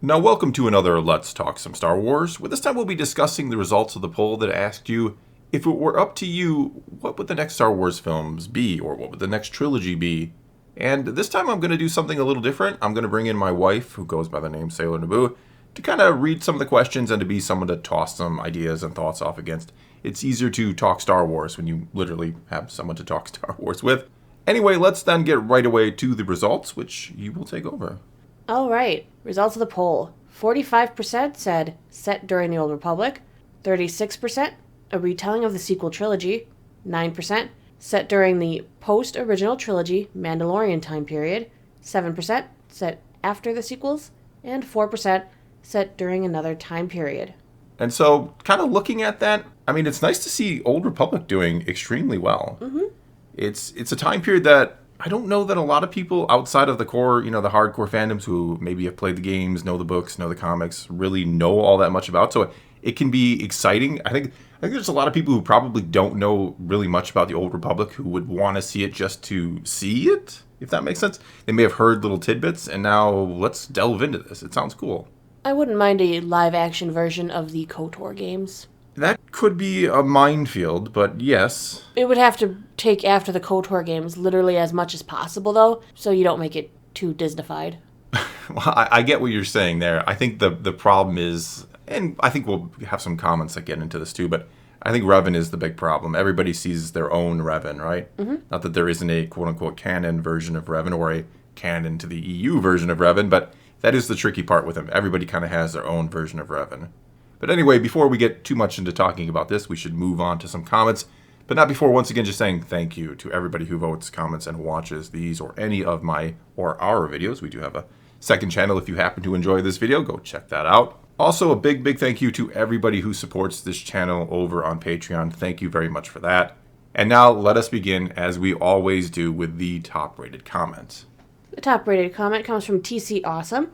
Now, welcome to another Let's Talk Some Star Wars, where this time we'll be discussing the results of the poll that asked you, if it were up to you, what would the next Star Wars films be, or what would the next trilogy be? And this time I'm going to do something a little different. I'm going to bring in my wife, who goes by the name Sailor Naboo, to kind of read some of the questions and to be someone to toss some ideas and thoughts off against. It's easier to talk Star Wars when you literally have someone to talk Star Wars with. Anyway, let's then get right away to the results, which you will take over. All right, results of the poll. 45% said set during the Old Republic, 36% a retelling of the sequel trilogy, 9% set during the post-original trilogy Mandalorian time period, 7% set after the sequels, and 4% set during another time period. And so, kind of looking at that, I mean, it's nice to see Old Republic doing extremely well. Mm-hmm. It's a time period that I don't know that a lot of people outside of the core, the hardcore fandoms who maybe have played the games, know the books, know the comics, really know all that much about. So it can be exciting. I think there's a lot of people who probably don't know really much about the Old Republic who would want to see it just to see it, if that makes sense. They may have heard little tidbits, and now let's delve into this. It sounds cool. I wouldn't mind a live-action version of the KOTOR games. That could be a minefield, but yes. It would have to take after the KOTOR games literally as much as possible, though, so you don't make it too Disneyfied. Well, I get what you're saying there. I think the problem is, and I think we'll have some comments that get into this too, but I think Revan is the big problem. Everybody sees their own Revan, right? Mm-hmm. Not that there isn't a quote-unquote canon version of Revan or a canon to the EU version of Revan, but that is the tricky part with him. Everybody kind of has their own version of Revan. But anyway, before we get too much into talking about this, we should move on to some comments. But not before once again just saying thank you to everybody who votes, comments, and watches these or any of my or our videos. We do have a second channel. If you happen to enjoy this video, go check that out. Also, a big thank you to everybody who supports this channel over on Patreon. Thank you very much for that. And now let us begin, as we always do, with the top-rated comments. The top-rated comment comes from TC Awesome.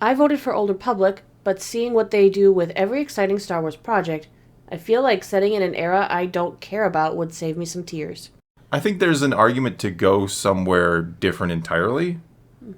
I voted for Old Republic, but seeing what they do with every exciting Star Wars project, I feel like setting in an era I don't care about would save me some tears. I think there's an argument to go somewhere different entirely.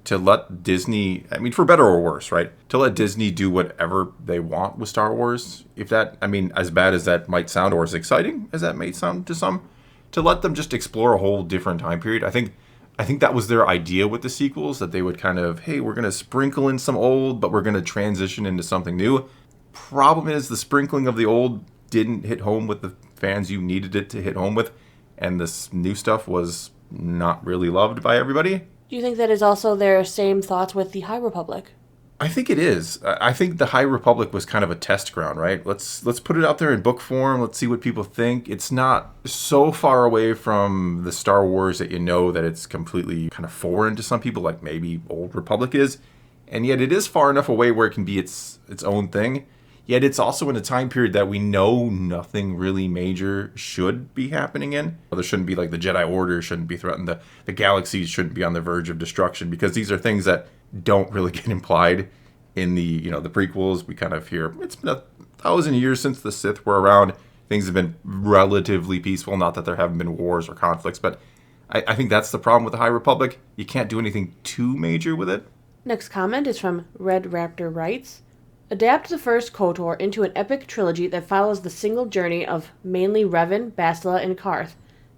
To let Disney, I mean, for better or worse, right? To let Disney do whatever they want with Star Wars. If that, I mean, as bad as that might sound or as exciting as that may sound to some, to let them just explore a whole different time period. I think that was their idea with the sequels, that they would kind of, hey, we're going to sprinkle in some old, but we're going to transition into something new. Problem is, the sprinkling of the old didn't hit home with the fans you needed it to hit home with, and this new stuff was not really loved by everybody. Do you think that is also their same thoughts with the High Republic? I think it is. I think the High Republic was kind of a test ground, right? Let's put it out there in book form. Let's see what people think. It's not so far away from the Star Wars that you know that it's completely kind of foreign to some people, like maybe Old Republic is. And yet it is far enough away where it can be its own thing. Yet it's also in a time period that we know nothing really major should be happening in. There shouldn't be, like, the Jedi Order shouldn't be threatened. The galaxies shouldn't be on the verge of destruction, because these are things that don't really get implied in the prequels. We kind of hear it's been 1,000 years since the Sith were around. Things have been relatively peaceful. Not that there haven't been wars or conflicts, but I think that's the problem with the High Republic. You can't do anything too major with it. Next comment is from Red Raptor Writes. Adapt the first KOTOR into an epic trilogy that follows the single journey of mainly Revan, Bastila, and Karth.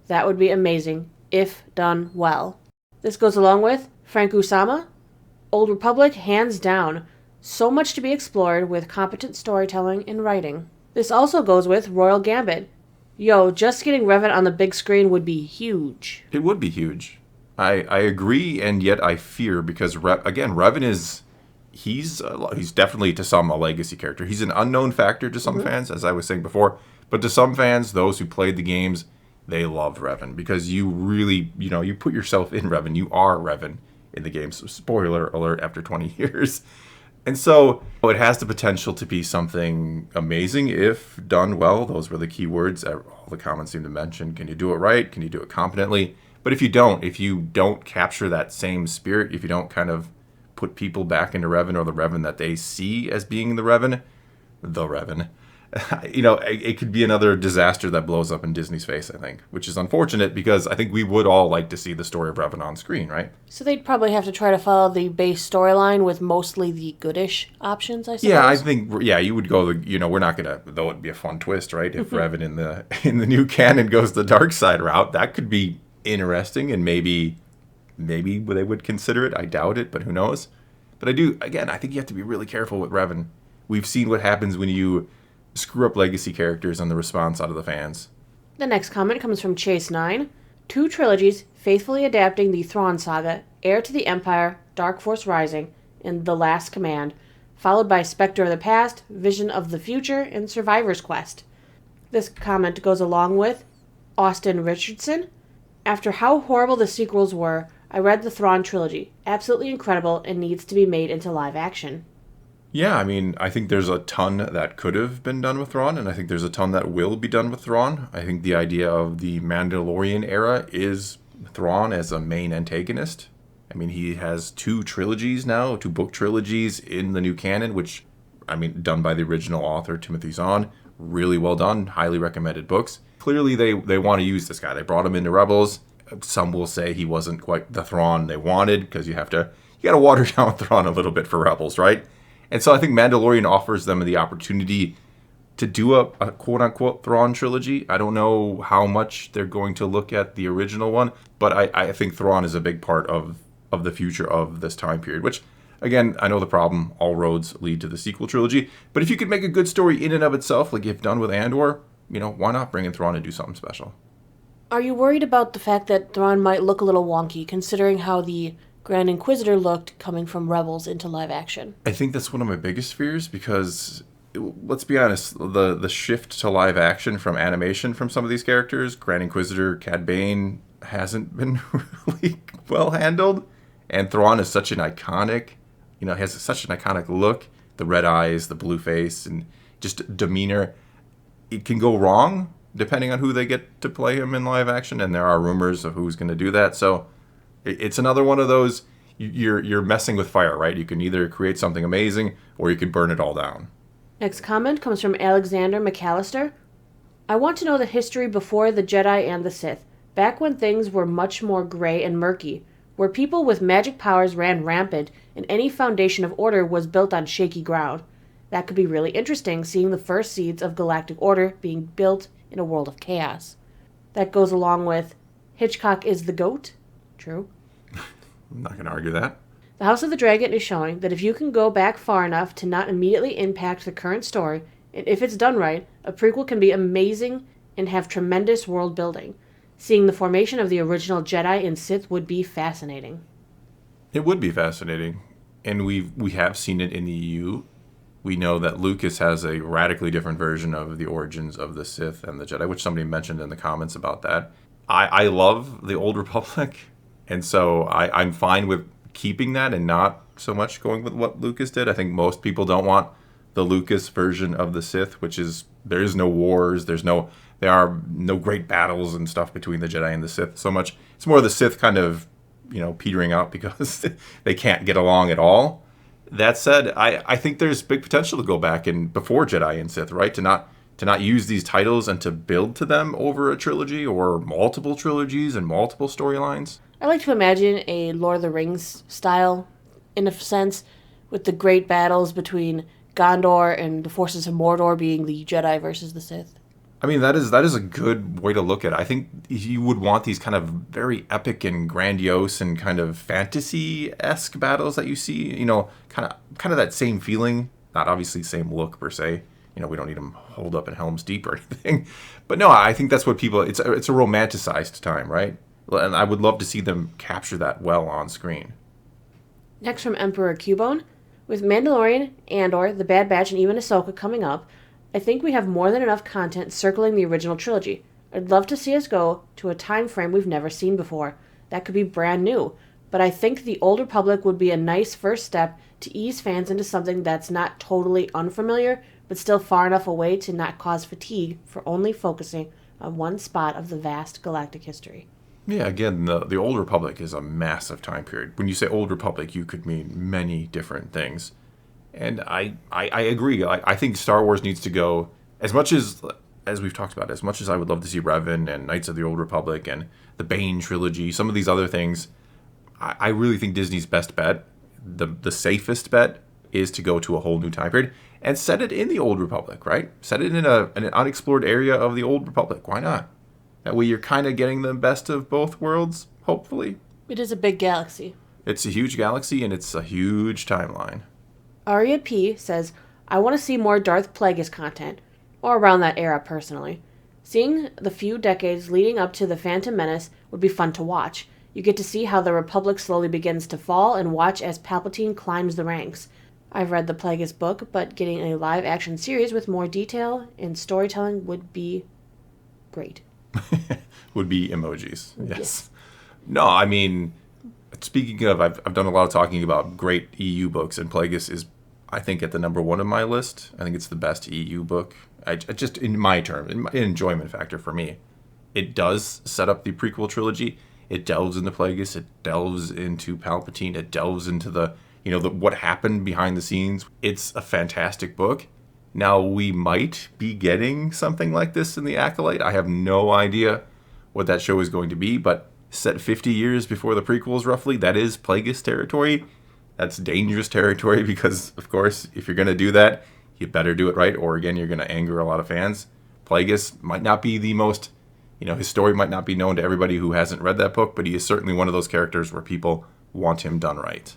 That would be amazing, if done well. This goes along with Frank Usama. Old Republic, hands down. So much to be explored with competent storytelling and writing. This also goes with Royal Gambit. Yo, just getting Revan on the big screen would be huge. It would be huge. I agree, and yet I fear, because, Revan is... He's definitely, to some, a legacy character. He's an unknown factor to some fans, as I was saying before. But to some fans, those who played the games, they loved Revan. Because you really, you put yourself in Revan. You are Revan in the game. So spoiler alert after 20 years. And so it has the potential to be something amazing if done well. Those were the key words all the comments seem to mention. Can you do it right? Can you do it competently? But if you don't capture that same spirit, if you don't kind of put people back into Revan, or the Revan that they see as being the Revan, it could be another disaster that blows up in Disney's face, I think, which is unfortunate because I think we would all like to see the story of Revan on screen, right? So they'd probably have to try to follow the base storyline with mostly the goodish options, I suppose. Yeah, I think you would go we're not gonna, though it'd be a fun twist, right? If Revan in the new canon goes the dark side route, that could be interesting, and maybe they would consider it. I doubt it, but who knows? But I think you have to be really careful with Revan. We've seen what happens when you screw up legacy characters and the response out of the fans. The next comment comes from Chase9. 2 trilogies faithfully adapting the Thrawn saga, Heir to the Empire, Dark Force Rising, and The Last Command, followed by Spectre of the Past, Vision of the Future, and Survivor's Quest. This comment goes along with Austin Richardson. After how horrible the sequels were, I read the Thrawn trilogy. Absolutely incredible and needs to be made into live action. Yeah, I mean, I think there's a ton that could have been done with Thrawn, and I think there's a ton that will be done with Thrawn. I think the idea of the Mandalorian era is Thrawn as a main antagonist. I mean, he has 2 trilogies now, 2 book trilogies in the new canon, which, done by the original author, Timothy Zahn. Really well done, highly recommended books. Clearly, they want to use this guy. They brought him into Rebels. Some will say he wasn't quite the Thrawn they wanted, because you got to water down Thrawn a little bit for Rebels, right? And so I think Mandalorian offers them the opportunity to do a quote-unquote Thrawn trilogy. I don't know how much they're going to look at the original one, but I think Thrawn is a big part of the future of this time period, which, again, I know the problem, all roads lead to the sequel trilogy, but if you could make a good story in and of itself, like you've done with Andor, why not bring in Thrawn and do something special? Are you worried about the fact that Thrawn might look a little wonky, considering how the Grand Inquisitor looked coming from Rebels into live action? I think that's one of my biggest fears because, let's be honest, the shift to live action from animation from some of these characters, Grand Inquisitor, Cad Bane, hasn't been really well handled. And Thrawn is such an iconic, has such an iconic look, the red eyes, the blue face, and just demeanor. It can go wrong depending on who they get to play him in live action, and there are rumors of who's going to do that. So it's another one of those, you're messing with fire, right? You can either create something amazing or you can burn it all down. Next comment comes from Alexander McAllister. I want to know the history before the Jedi and the Sith, back when things were much more gray and murky, where people with magic powers ran rampant and any foundation of order was built on shaky ground. That could be really interesting, seeing the first seeds of galactic order being built in a world of chaos. That goes along with Hitchcock is the GOAT. True. I'm not going to argue that. The House of the Dragon is showing that if you can go back far enough to not immediately impact the current story, and if it's done right, a prequel can be amazing and have tremendous world building. Seeing the formation of the original Jedi and Sith would be fascinating. It would be fascinating. And we have seen it in the EU. We know that Lucas has a radically different version of the origins of the Sith and the Jedi, which somebody mentioned in the comments about that. I love the Old Republic, and so I'm fine with keeping that and not so much going with what Lucas did. I think most people don't want the Lucas version of the Sith, which is there is no wars, there are no great battles and stuff between the Jedi and the Sith so much. It's more the Sith kind of, petering out because they can't get along at all. That said, I think there's big potential to go back and before Jedi and Sith, right? To not use these titles and to build to them over a trilogy or multiple trilogies and multiple storylines. I like to imagine a Lord of the Rings style, in a sense, with the great battles between Gondor and the forces of Mordor being the Jedi versus the Sith. I mean, that is a good way to look at it. I think you would want these kind of very epic and grandiose and kind of fantasy-esque battles that you see, kind of that same feeling, not obviously same look per se. We don't need them holed up in Helm's Deep or anything. But no, I think that's what people, it's a romanticized time, right? And I would love to see them capture that well on screen. Next from Emperor Cubone. With Mandalorian, Andor, The Bad Batch, and even Ahsoka coming up, I think we have more than enough content circling the original trilogy. I'd love to see us go to a time frame we've never seen before. That could be brand new. But I think the Old Republic would be a nice first step to ease fans into something that's not totally unfamiliar, but still far enough away to not cause fatigue for only focusing on one spot of the vast galactic history. Yeah, again, the Old Republic is a massive time period. When you say Old Republic, you could mean many different things. And I agree. I think Star Wars needs to go As much as we've talked about, as much as I would love to see Revan and Knights of the Old Republic and the Bane trilogy, some of these other things, I really think Disney's best bet, the safest bet, is to go to a whole new time period and set it in the Old Republic, right? Set it in an unexplored area of the Old Republic. Why not? That way you're kind of getting the best of both worlds, hopefully. It is a big galaxy. It's a huge galaxy and it's a huge timeline. Aria P says, I want to see more Darth Plagueis content, or around that era personally. Seeing the few decades leading up to the Phantom Menace would be fun to watch. You get to see how the Republic slowly begins to fall and watch as Palpatine climbs the ranks. I've read the Plagueis book, but getting a live-action series with more detail and storytelling would be great. Would be emojis, yes. No, I mean, speaking of, I've done a lot of talking about great EU books, and Plagueis is, I think, at the number one on my list. I think it's the best EU book. I just, in my term, in my enjoyment factor for me, it does set up the prequel trilogy. It delves into Plagueis. It delves into Palpatine. It delves into the what happened behind the scenes. It's a fantastic book. Now, we might be getting something like this in The Acolyte. I have no idea what that show is going to be, but set 50 years before the prequels, roughly, that is Plagueis territory. That's dangerous territory because, of course, if you're going to do that, you better do it right, or again, you're going to anger a lot of fans. Plagueis might not be the most, his story might not be known to everybody who hasn't read that book, but he is certainly one of those characters where people want him done right.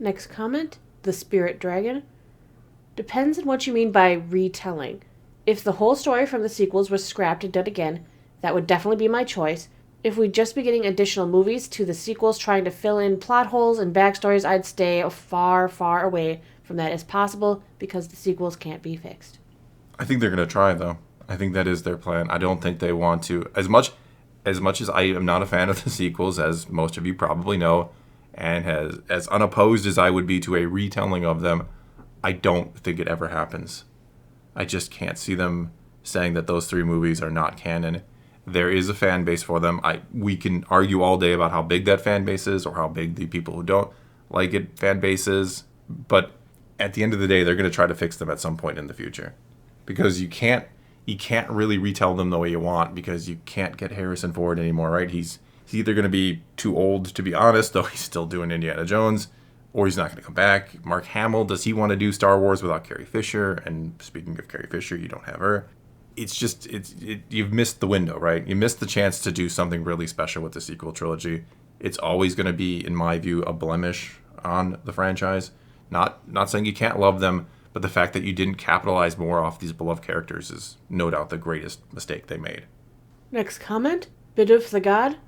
Next comment, The Spirit Dragon. Depends on what you mean by retelling. If the whole story from the sequels was scrapped and done again, that would definitely be my choice. If we'd just be getting additional movies to the sequels trying to fill in plot holes and backstories, I'd stay far, far away from that as possible because the sequels can't be fixed. I think they're going to try, though. I think that is their plan. I don't think they want to. As much as I am not a fan of the sequels, as most of you probably know, and as unopposed as I would be to a retelling of them, I don't think it ever happens. I just can't see them saying that those three movies are not canon. There is a fan base for them. We can argue all day about how big that fan base is or how big the people who don't like it fan base is, but at the end of the day, they're going to try to fix them at some point in the future. Because you can't really retell them the way you want because you can't get Harrison Ford anymore, right? He's either going to be too old, to be honest, though he's still doing Indiana Jones, or he's not going to come back. Mark Hamill, does he want to do Star Wars without Carrie Fisher? And speaking of Carrie Fisher, you don't have her. You've missed the window, right? You missed the chance to do something really special with the sequel trilogy. It's always going to be, in my view, a blemish on the franchise. Not saying you can't love them, but the fact that you didn't capitalize more off these beloved characters is no doubt the greatest mistake they made. Next comment, Bidoof the God.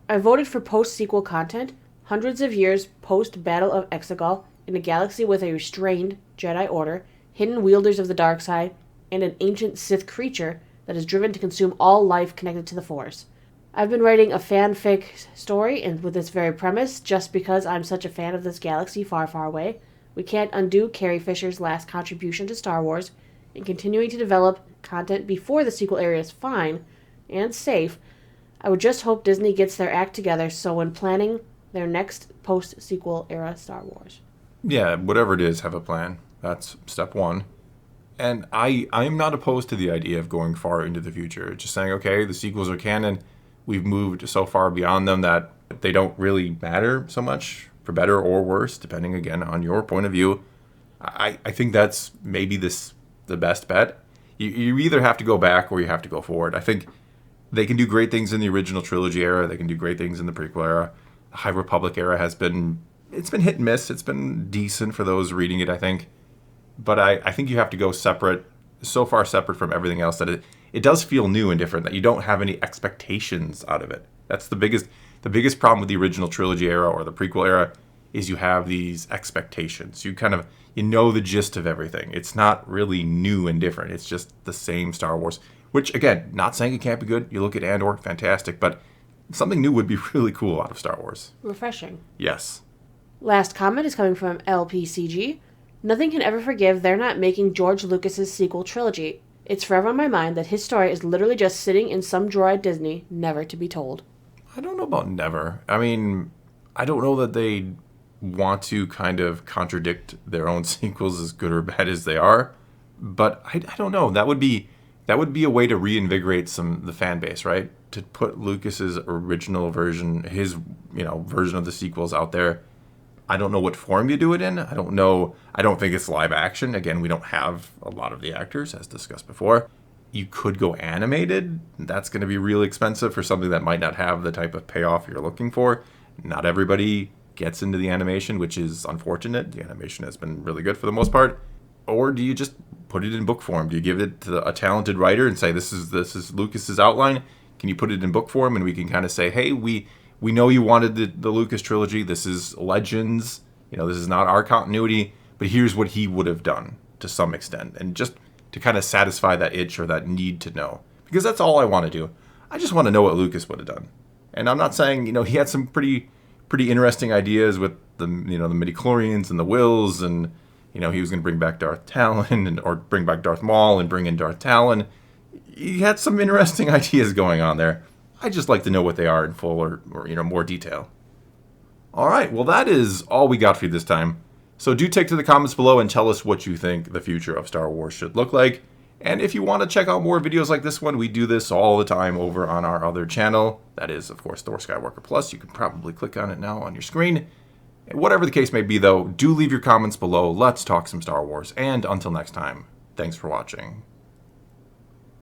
I voted for post-sequel content, hundreds of years post-Battle of Exegol, in a galaxy with a restrained Jedi Order, hidden wielders of the dark side, and an ancient Sith creature that is driven to consume all life connected to the Force. I've been writing a fanfic story and with this very premise just because I'm such a fan of this galaxy far, far away. We can't undo Carrie Fisher's last contribution to Star Wars, and continuing to develop content before the sequel era is fine and safe. I would just hope Disney gets their act together so when planning their next post-sequel era Star Wars. Yeah, whatever it is, have a plan. That's step one. And I'm not opposed to the idea of going far into the future. Just saying, okay, the sequels are canon. We've moved so far beyond them that they don't really matter so much, for better or worse, depending, again, on your point of view. I think that's maybe the best bet. You either have to go back or you have to go forward. I think they can do great things in the original trilogy era. They can do great things in the prequel era. The High Republic era it's been hit and miss. It's been decent for those reading it, I think. But I think you have to go so far separate from everything else that it does feel new and different, that you don't have any expectations out of it. That's the biggest problem with the original trilogy era or the prequel era is you have these expectations. You know the gist of everything. It's not really new and different. It's just the same Star Wars, which, again, not saying it can't be good. You look at Andor, fantastic, but something new would be really cool out of Star Wars. Refreshing. Yes. Last comment is coming from LPCG. Nothing can ever forgive they're not making George Lucas's sequel trilogy. It's forever on my mind that his story is literally just sitting in some drawer at Disney, never to be told. I don't know about never. I mean, I don't know that they want to kind of contradict their own sequels as good or bad as they are. But I don't know. That would be That would be a way to reinvigorate the fan base, right? To put Lucas's original version, his version of the sequels out there. I don't know what form you do it in. I don't know. I don't think it's live action. Again, we don't have a lot of the actors, as discussed before. You could go animated. That's going to be really expensive for something that might not have the type of payoff you're looking for. Not everybody gets into the animation, which is unfortunate. The animation has been really good for the most part. Or do you just put it in book form? Do you give it to a talented writer and say, this is Lucas's outline? Can you put it in book form, and we can kind of say, hey, we know you wanted the Lucas trilogy. This is Legends. This is not our continuity, but here's what he would have done to some extent, and just to kind of satisfy that itch or that need to know, because that's all I want to do. I just want to know what Lucas would have done. And I'm not saying he had some pretty interesting ideas with the the midichlorians and the wills, and he was going to bring back Darth Talon or bring back Darth Maul and bring in Darth Talon. He had some interesting ideas going on there. I just like to know what they are in full or more detail. All right, well, that is all we got for you this time. So do take to the comments below and tell us what you think the future of Star Wars should look like. And if you want to check out more videos like this one, we do this all the time over on our other channel. That is, of course, Thor Skywalker Plus. You can probably click on it now on your screen. Whatever the case may be, though, do leave your comments below. Let's talk some Star Wars. And until next time, thanks for watching.